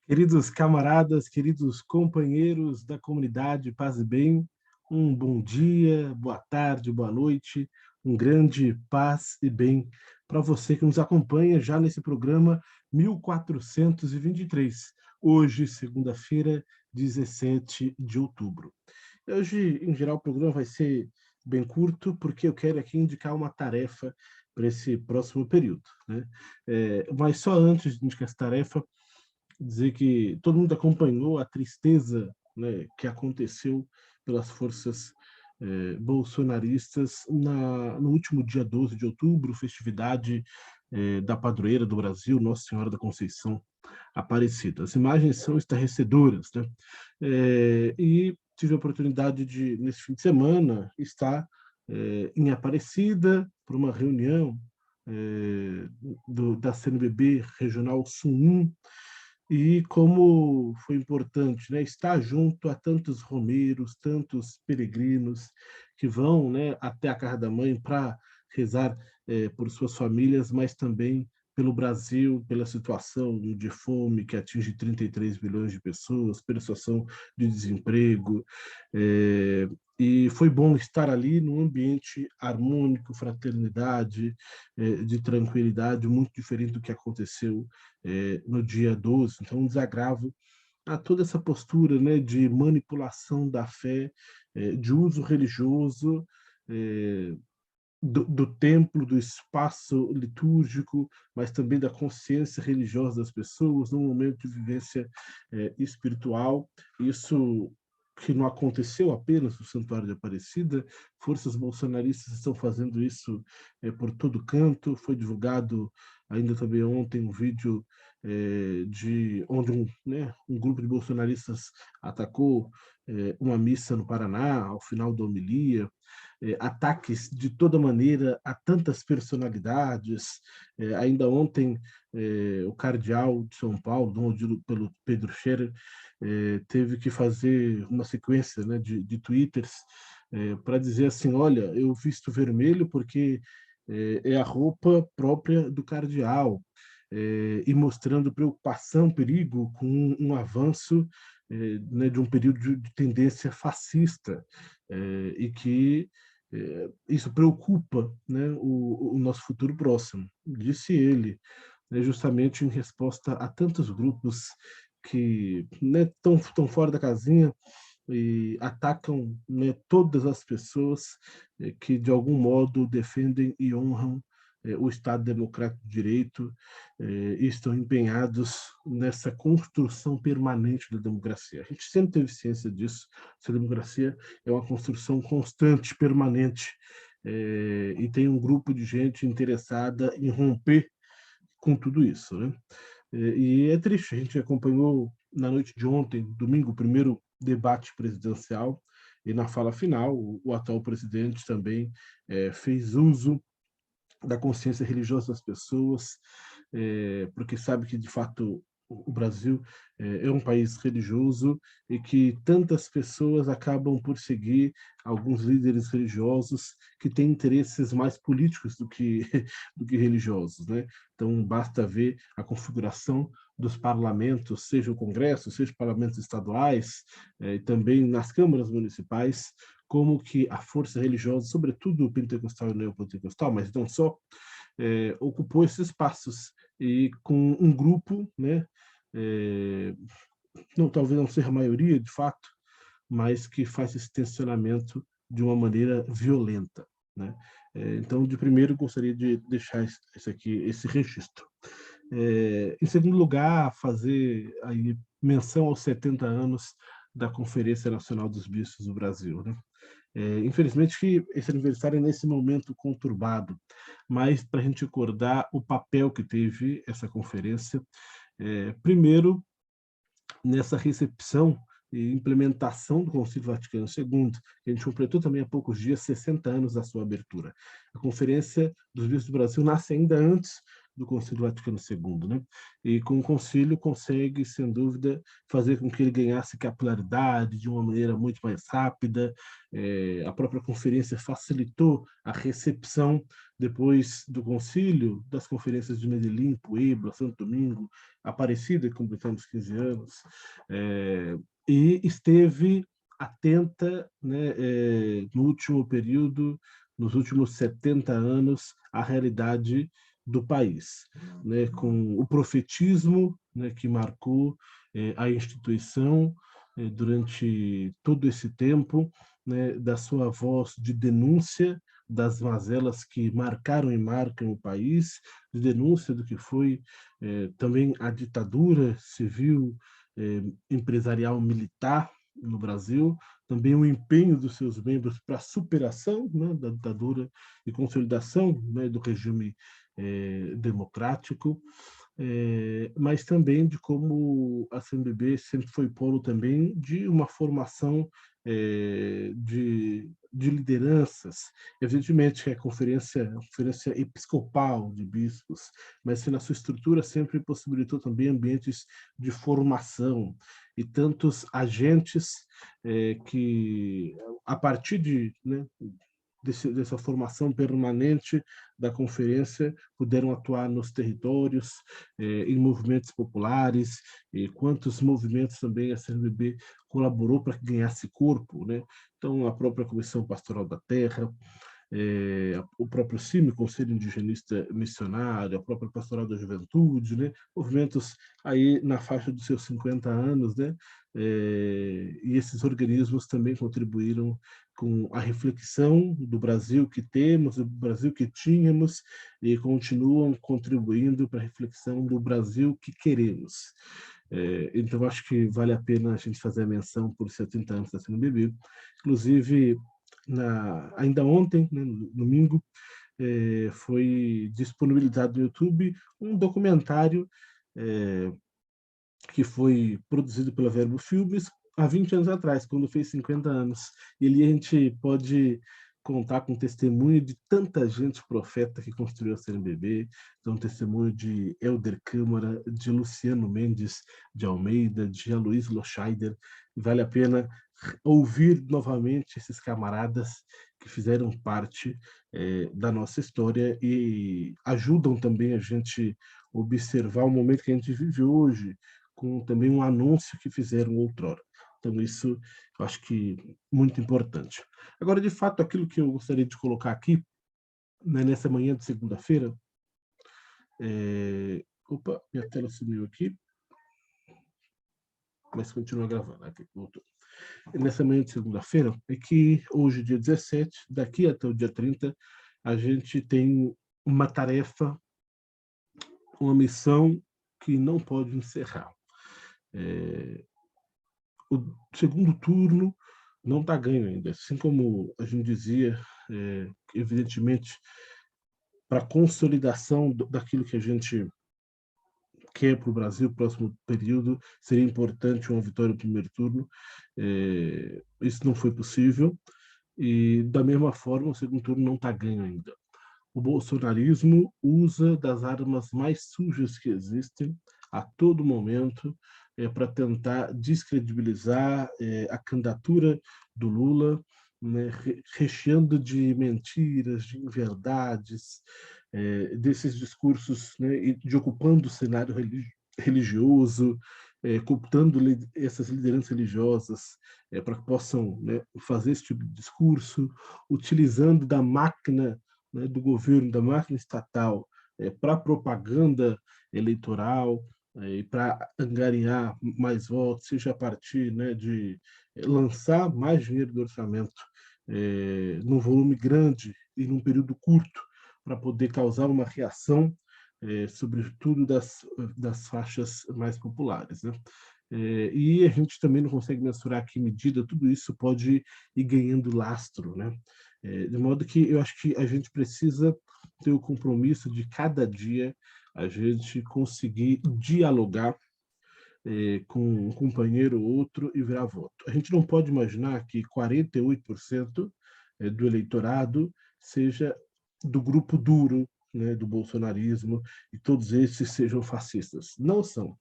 Queridos camaradas, queridos companheiros da comunidade Paz e Bem, um bom dia, boa tarde, boa noite, um grande paz e bem para você que nos acompanha já nesse programa 1423, hoje, segunda-feira, 17 de outubro. Hoje, em geral, o programa vai ser bem curto, porque eu quero aqui indicar uma tarefa para esse próximo período, né? Mas só antes de indicar essa tarefa, dizer que todo mundo acompanhou a tristeza, né, que aconteceu pelas forças bolsonaristas no último dia 12 de outubro, festividade da padroeira do Brasil, Nossa Senhora da Conceição Aparecida. As imagens são estarrecedoras, né? E tive a oportunidade de, nesse fim de semana, estar em Aparecida por uma reunião da CNBB Regional Sul 1, e como foi importante, né, estar junto a tantos romeiros, tantos peregrinos que vão, né, até a casa da mãe para rezar por suas famílias, mas também pelo Brasil, pela situação de fome que atinge 33 milhões de pessoas, pela situação de desemprego. É, e foi bom estar ali num ambiente harmônico, fraternidade, de tranquilidade, muito diferente do que aconteceu no dia 12. Então, um desagravo a toda essa postura, né, de manipulação da fé, de uso religioso, eh, do templo, do espaço litúrgico, mas também da consciência religiosa das pessoas, num momento de vivência espiritual. Isso que não aconteceu apenas no Santuário de Aparecida, forças bolsonaristas estão fazendo isso por todo canto. Foi divulgado ainda também ontem um vídeo de onde um grupo de bolsonaristas atacou uma missa no Paraná, ao final da homilia. Ataques de toda maneira a tantas personalidades. Ainda ontem, o cardeal de São Paulo, Dom Odilo pelo Pedro Scherer, teve que fazer uma sequência, né, de twitters para dizer assim: olha, eu visto vermelho porque é a roupa própria do cardeal, e mostrando preocupação, perigo com um avanço né, de um período de tendência fascista, e que isso preocupa, né, o nosso futuro próximo, disse ele, né, justamente em resposta a tantos grupos que estão fora da casinha e atacam, né, todas as pessoas que de algum modo defendem e honram o Estado Democrático de Direito, e estão empenhados nessa construção permanente da democracia. A gente sempre teve ciência disso. Essa democracia é uma construção constante, permanente, e tem um grupo de gente interessada em romper com tudo isso, né? E é triste, a gente acompanhou na noite de ontem, domingo, o primeiro debate presidencial, e na fala final, o atual presidente também fez uso da consciência religiosa das pessoas, porque sabe que, de fato, o Brasil é um país religioso e que tantas pessoas acabam por seguir alguns líderes religiosos que têm interesses mais políticos do que, do que religiosos, né? Então, basta ver a configuração dos parlamentos, seja o Congresso, seja os parlamentos estaduais, e também nas câmaras municipais, como que a força religiosa, sobretudo o pentecostal e o neopentecostal, mas não só, ocupou esses espaços e com um grupo, né, é, não, talvez não seja a maioria, de fato, mas que faz esse tensionamento de uma maneira violenta, né? Então, de primeiro, gostaria de deixar esse registro. Em segundo lugar, fazer aí menção aos 70 anos da Conferência Nacional dos Bispos do Brasil, né? Infelizmente que esse aniversário é nesse momento conturbado, mas para a gente recordar o papel que teve essa conferência, primeiro nessa recepção e implementação do Concílio Vaticano II, que a gente completou também há poucos dias 60 anos da sua abertura. A Conferência dos Bispos do Brasil nasce ainda antes do Concílio Vaticano II, né? E com o concílio consegue, sem dúvida, fazer com que ele ganhasse capilaridade de uma maneira muito mais rápida. A própria conferência facilitou a recepção depois do concílio das conferências de Medellín, Puebla, Santo Domingo, Aparecida, completamos 15 anos, e esteve atenta, né, no último período, nos últimos 70 anos, à realidade do país, né, com o profetismo, né, que marcou a instituição durante todo esse tempo, né, da sua voz de denúncia das mazelas que marcaram e marcam o país, de denúncia do que foi também a ditadura civil, empresarial, militar no Brasil, também o empenho dos seus membros para a superação, né, da ditadura e consolidação, né, do regime democrático, mas também de como a CNBB sempre foi polo também de uma formação de lideranças. Evidentemente que a conferência episcopal de bispos, mas que na sua estrutura sempre possibilitou também ambientes de formação e tantos agentes que, a partir né, dessa formação permanente da conferência, puderam atuar nos territórios, em movimentos populares, e quantos movimentos também a CNBB colaborou para que ganhasse corpo, né? Então, a própria Comissão Pastoral da Terra, o próprio CIMI, Conselho Indigenista Missionário, a própria Pastoral da Juventude, né? Movimentos aí na faixa dos seus 50 anos, né? E esses organismos também contribuíram com a reflexão do Brasil que temos, do Brasil que tínhamos, e continuam contribuindo para a reflexão do Brasil que queremos. Então, acho que vale a pena a gente fazer a menção por 70 anos da CNBB. Inclusive, ainda ontem, né, no domingo, foi disponibilizado no YouTube um documentário que foi produzido pela Verbo Filmes há 20 anos atrás, quando fez 50 anos. E ali a gente pode contar com o testemunho de tanta gente profeta que construiu a CNBB, então testemunho de Helder Câmara, de Luciano Mendes de Almeida, de Aloysio Loscheider. Vale a pena ouvir novamente esses camaradas que fizeram parte da nossa história e ajudam também a gente observar o momento que a gente vive hoje, com também um anúncio que fizeram outrora. Então, isso eu acho que muito importante. Agora, de fato, aquilo que eu gostaria de colocar aqui, né, nessa manhã de segunda-feira, opa, minha tela sumiu aqui, mas continua gravando. Aqui, voltou. Nessa manhã de segunda-feira, é que hoje, dia 17, daqui até o dia 30, a gente tem uma tarefa, uma missão que não pode encerrar. O segundo turno não está ganho ainda. Assim como a gente dizia, evidentemente, para a consolidação daquilo que a gente quer para o Brasil, próximo período, seria importante uma vitória no primeiro turno. Isso não foi possível. E, da mesma forma, o segundo turno não está ganho ainda. O bolsonarismo usa das armas mais sujas que existem a todo momento para tentar descredibilizar a candidatura do Lula, né, recheando de mentiras, de inverdades, desses discursos, né, e de ocupando o cenário religioso, cooptando essas lideranças religiosas para que possam, né, fazer esse tipo de discurso, utilizando da máquina, né, do governo, da máquina estatal, para propaganda eleitoral e para angariar mais votos, seja a partir, né, de lançar mais dinheiro do orçamento num volume grande e num período curto, para poder causar uma reação, sobretudo das faixas mais populares, né? E a gente também não consegue mensurar que medida tudo isso pode ir ganhando lastro, né? De modo que eu acho que a gente precisa ter o compromisso de cada dia a gente conseguir dialogar com um companheiro ou outro e virar voto. A gente não pode imaginar que 48% do eleitorado seja do grupo duro, né, do bolsonarismo e todos esses sejam fascistas. Não são.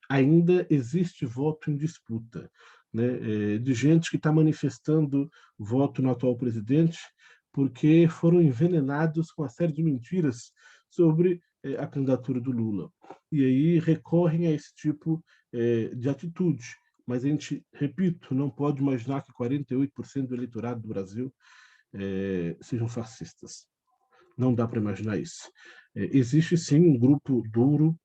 Ainda existe voto em disputa, né, de gente que está manifestando voto no atual presidente porque foram envenenados com uma série de mentiras sobre a candidatura do Lula. E aí recorrem a esse tipo de atitude. Mas a gente, repito, não pode imaginar que 48% do eleitorado do Brasil sejam fascistas. Não dá para imaginar isso. Existe sim um grupo duro,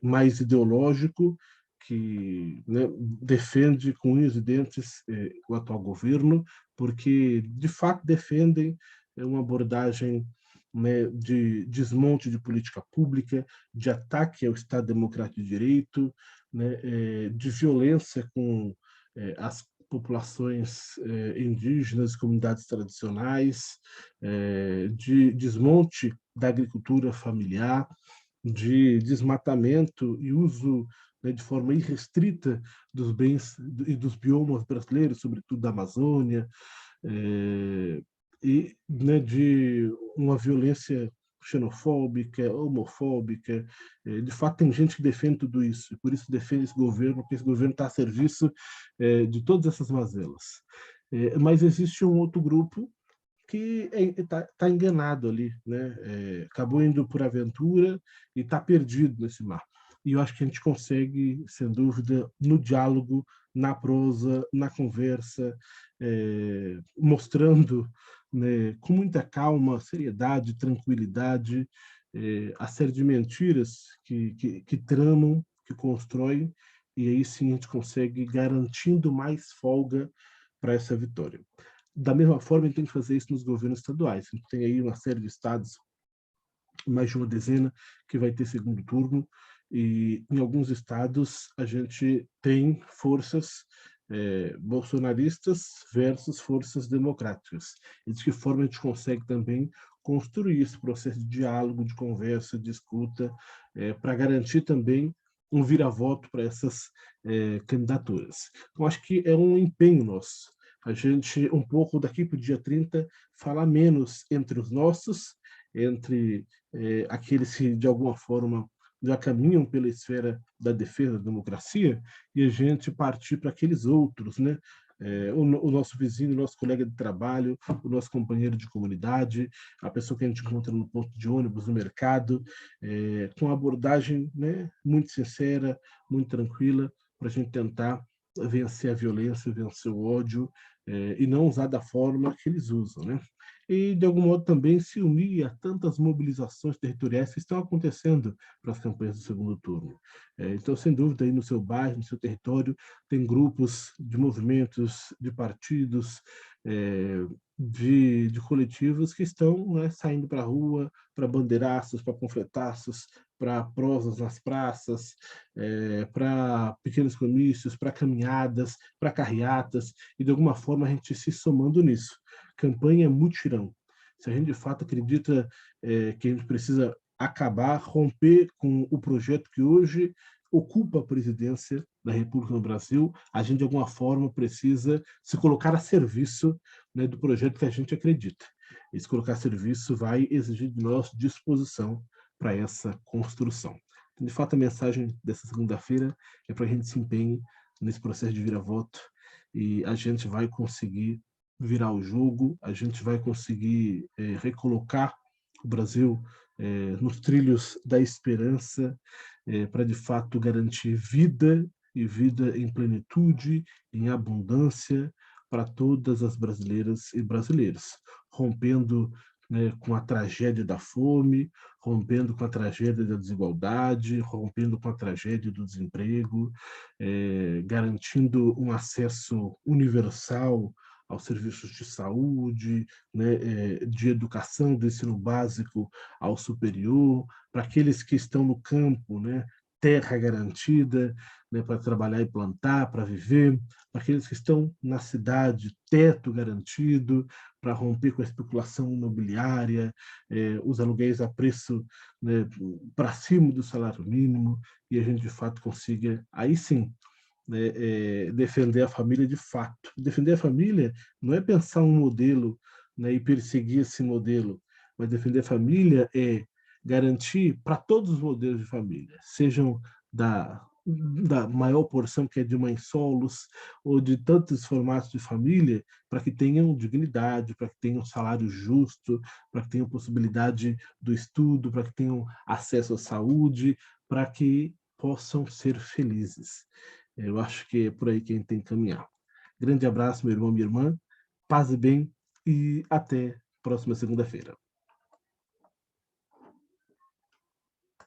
mais ideológico, que, né, defende com unhas e dentes o atual governo, porque de fato defendem uma abordagem, né, de desmonte de política pública, de ataque ao Estado Democrático de Direito, né, de violência com as populações indígenas, comunidades tradicionais, de desmonte da agricultura familiar, de desmatamento e uso, né, de forma irrestrita dos bens e dos biomas brasileiros, sobretudo da Amazônia, e, né, de uma violência xenofóbica, homofóbica. De fato, tem gente que defende tudo isso, e por isso defende esse governo, porque esse governo está a serviço de todas essas mazelas. Mas existe um outro grupo que está enganado ali, né? Acabou indo por aventura e está perdido nesse mar. E eu acho que a gente consegue, sem dúvida, no diálogo, na prosa, na conversa, mostrando, né, com muita calma, seriedade, tranquilidade, a série de mentiras que tramam, que constroem, e aí sim a gente consegue garantindo mais folga para essa vitória. Da mesma forma, a gente tem que fazer isso nos governos estaduais. A gente tem aí uma série de estados, mais de uma dezena, que vai ter segundo turno, e em alguns estados a gente tem forças bolsonaristas versus forças democráticas. E de que forma a gente consegue também construir esse processo de diálogo, de conversa, de escuta, para garantir também um vira-voto para essas candidaturas. Então, acho que é um empenho nosso. A gente, um pouco daqui para o dia 30, falar menos entre os nossos, entre aqueles que, de alguma forma, já caminham pela esfera da defesa da democracia, e a gente partir para aqueles outros, né? O nosso vizinho, o nosso colega de trabalho, o nosso companheiro de comunidade, a pessoa que a gente encontra no ponto de ônibus, no mercado, com abordagem, né, muito sincera, muito tranquila, para a gente tentar vencer a violência, vencer o ódio, e não usar da forma que eles usam, né? E, de algum modo, também se unir a tantas mobilizações territoriais que estão acontecendo para as campanhas do segundo turno. Então, sem dúvida, aí no seu bairro, no seu território, tem grupos de movimentos, de partidos, de coletivos que estão, né, saindo para a rua, para bandeiraços, para panfletaços, para prosas nas praças, para pequenos comícios, para caminhadas, para carreatas, e de alguma forma a gente se somando nisso. Campanha mutirão. Se a gente de fato acredita que a gente precisa acabar, romper com o projeto que hoje ocupa a presidência da República no Brasil, a gente de alguma forma precisa se colocar a serviço, né, do projeto que a gente acredita. Esse colocar a serviço vai exigir de nós disposição para essa construção. Então, de fato, a mensagem dessa segunda-feira é para a gente se empenhe nesse processo de vira-voto e a gente vai conseguir virar o jogo, a gente vai conseguir recolocar o Brasil nos trilhos da esperança, para de fato garantir vida e vida em plenitude, em abundância para todas as brasileiras e brasileiros, rompendo, né, com a tragédia da fome, rompendo com a tragédia da desigualdade, rompendo com a tragédia do desemprego, garantindo um acesso universal aos serviços de saúde, né, de educação, do ensino básico ao superior, para aqueles que estão no campo, né, terra garantida, né, para trabalhar e plantar, para viver, para aqueles que estão na cidade, teto garantido, para romper com a especulação imobiliária, os aluguéis a preço, né, para cima do salário mínimo, e a gente de fato consiga, aí sim, né, defender a família de fato. Defender a família não é pensar um modelo, né, e perseguir esse modelo, Mas defender a família é garantir para todos os modelos de família, sejam da maior porção que é de mães solos, ou de tantos formatos de família, para que tenham dignidade, para que tenham salário justo, para que tenham possibilidade do estudo, para que tenham acesso à saúde, para que possam ser felizes. Eu acho que é por aí que a gente tem que caminhar. Grande abraço, meu irmão, minha irmã, paz e bem, e até próxima segunda-feira.